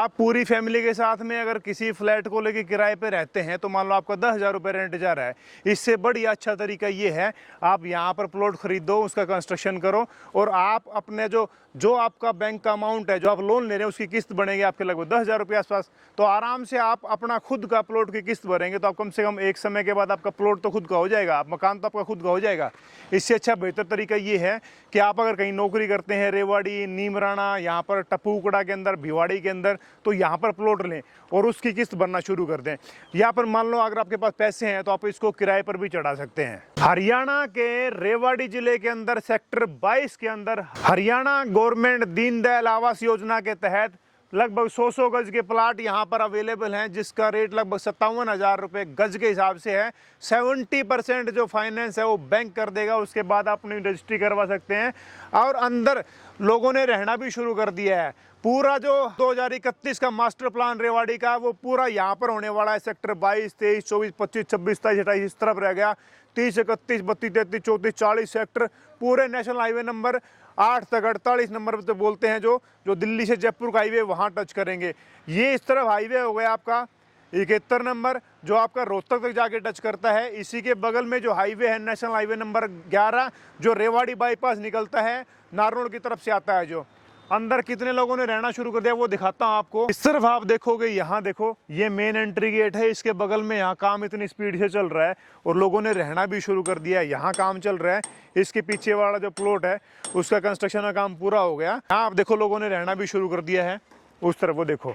आप पूरी फैमिली के साथ में अगर किसी फ्लैट को लेके किराए पे रहते हैं तो मान लो आपका 10,000 रुपये रेंट जा रहा है। इससे बढ़िया अच्छा तरीका ये है, आप यहाँ पर प्लॉट खरीदो, उसका कंस्ट्रक्शन करो और आप अपने जो आपका बैंक का अमाउंट है, जो आप लोन ले रहे हैं, उसकी किस्त बनेगी आपके लगभग 10,000 रुपये आसपास। तो आराम से आप अपना खुद का प्लॉट की किस्त भरेंगे तो आप कम से कम एक समय के बाद आपका प्लॉट तो खुद का हो जाएगा, आप मकान तो आपका खुद का हो जाएगा। इससे अच्छा बेहतर तरीका ये है कि आप अगर कहीं नौकरी करते हैं, रेवाड़ी, नीमराना, यहाँ पर टपूकड़ा के अंदर, भिवाड़ी के अंदर, तो यहाँ पर प्लॉट लें और उसकी किस्त भरना शुरू कर दें। यहाँ पर मान लो अगर आपके पास पैसे हैं तो आप इसको किराए पर भी चढ़ा सकते हैं। हरियाणा के रेवाड़ी जिले के अंदर सेक्टर 22 के अंदर हरियाणा गवर्नमेंट दीनदयाल आवास योजना के तहत लगभग 100 गज के प्लाट यहाँ पर अवेलेबल हैं, जिसका रेट लगभग 57,000 रुपये गज के हिसाब से है। 70% जो फाइनेंस है वो बैंक कर देगा, उसके बाद आप अपनी रजिस्ट्री करवा सकते हैं। और अंदर लोगों ने रहना भी शुरू कर दिया है। पूरा जो 2031 का मास्टर प्लान रेवाड़ी का, वो पूरा यहाँ पर होने वाला है। सेक्टर 22, 23, 24, 25, 26, 27, 28 इस तरफ रह गया। 30, 31, 32, 33, 34, 40 सेक्टर पूरे नेशनल हाईवे नंबर 8 तक 48 नंबर पे बोलते हैं, जो दिल्ली से जयपुर का हाईवे वहाँ टच करेंगे। ये इस तरफ हाईवे हो गया आपका 71 नंबर, जो आपका रोहतक तक जाके टच करता है। इसी के बगल में जो हाईवे है नेशनल हाईवे नंबर 11, जो रेवाड़ी बाईपास निकलता है, नारनौल की तरफ से आता है। जो अंदर कितने लोगों ने रहना शुरू कर दिया वो दिखाता हूँ आपको। इस तरफ आप देखोगे, यहाँ देखो, ये मेन एंट्री गेट है। इसके बगल में यहाँ काम इतनी स्पीड से चल रहा है और लोगों ने रहना भी शुरू कर दिया है। यहाँ काम चल रहा है। इसके पीछे वाला जो प्लॉट है उसका कंस्ट्रक्शन का काम पूरा हो गया। यहाँ आप देखो लोगों ने रहना भी शुरू कर दिया है। उस तरफ वो देखो,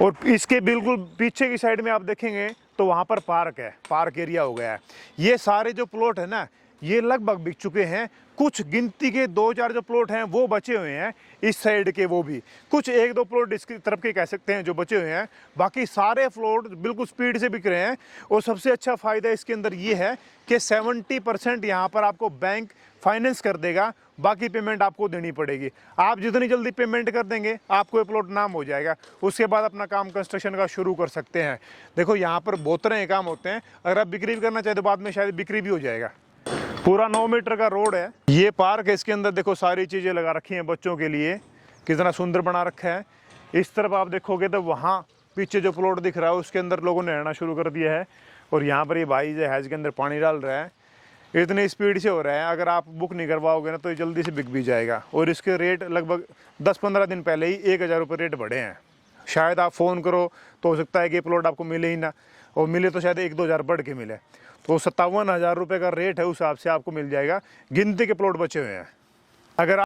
और इसके बिल्कुल पीछे की साइड में आप देखेंगे तो वहाँ पर पार्क है, पार्क एरिया हो गया है। ये सारे जो प्लॉट है ना, ये लगभग बिक चुके हैं। कुछ गिनती के 2-4 जो प्लॉट हैं वो बचे हुए हैं इस साइड के, वो भी कुछ 1-2 प्लॉट इसकी तरफ के कह सकते हैं जो बचे हुए हैं। बाकी सारे प्लॉट बिल्कुल स्पीड से बिक रहे हैं। और सबसे अच्छा फ़ायदा इसके अंदर ये है कि 70% यहाँ पर आपको बैंक फाइनेंस कर देगा, बाकी पेमेंट आपको देनी पड़ेगी। आप जितनी जल्दी पेमेंट कर देंगे आपको ये प्लॉट नाम हो जाएगा। उसके बाद अपना काम कंस्ट्रक्शन का शुरू कर सकते हैं। देखो यहाँ पर बहुत तरह के काम होते हैं। अगर आप बिक्री भी करना चाहें तो बाद में शायद बिक्री भी हो जाएगा। पूरा 9 मीटर का रोड है। ये पार्क है, इसके अंदर देखो सारी चीज़ें लगा रखी हैं बच्चों के लिए, कितना सुंदर बना रखा है। इस तरफ आप देखोगे तो वहाँ पीछे जो प्लॉट दिख रहा है उसके अंदर लोगों ने रहना शुरू कर दिया है। और यहाँ पर ये भाई जो है इसके अंदर पानी डाल रहा है, इतनी स्पीड से हो रहा है। अगर आप बुक नहीं करवाओगे ना तो ये जल्दी से बिक भी जाएगा। और इसके रेट लगभग 10-15 दिन पहले ही 1,000 रुपये रेट बढ़े हैं। शायद आप फ़ोन करो तो हो सकता है कि प्लॉट आपको मिले ही ना, और मिले तो शायद 1-2 हज़ार बढ़ के मिले। तो 57,000 रुपये का रेट है, उस हिसाब से आपको मिल जाएगा। गिनती के प्लॉट बचे हुए हैं। अगर